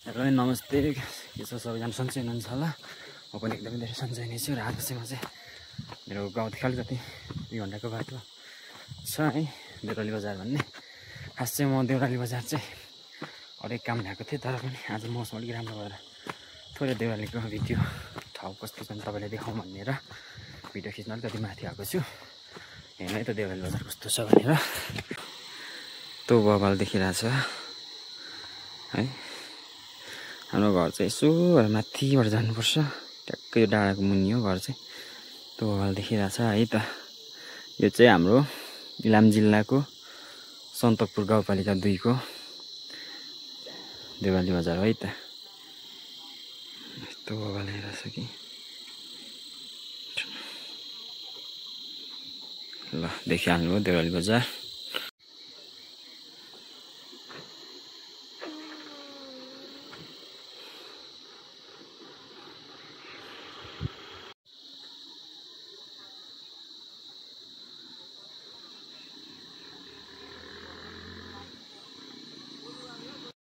Hello नमस्ते, के छ सबैजना सन्चै हुनुहुन्छ होला। म पनि एकदमै धेरै सन्चै नै छु र आज चाहिँ म चाहिँ मेरो गाउँदेखि अलिकति 2 घन्टाको बाटो छ है, देउराली बजार भन्ने। खास चाहिँ म देउराली बजार चाहिँ अलिक काम ल्याएको थिएँ, तर पनि आज मौसम अलिक राम्रो भएर थोरै देउरालीको भिडियो ठाउँ कस्तो छ तपाईँलाई देखाउँ भनेर भिडियो खिच्न अलिकति माथि आएको छु। हेर्नु है त देउराली बजार कस्तो छ भनेर। त्यो बबाल देखिरहेछ है। हाम्रो घर चाहिँ यसो माथिबाट जानुपर्छ, ट्याक्कै यो डाँडाको मुनि हो घर चाहिँ। त्यो बबाल देखिरहेछ है त। यो चाहिँ हाम्रो इलाम जिल्लाको सन्तकपुर गाउँपालिका 2 को देउराली बजार है त। यस्तो बबाल हेरेछ कि ल, देखिहाल्नु हो देउराली बजार।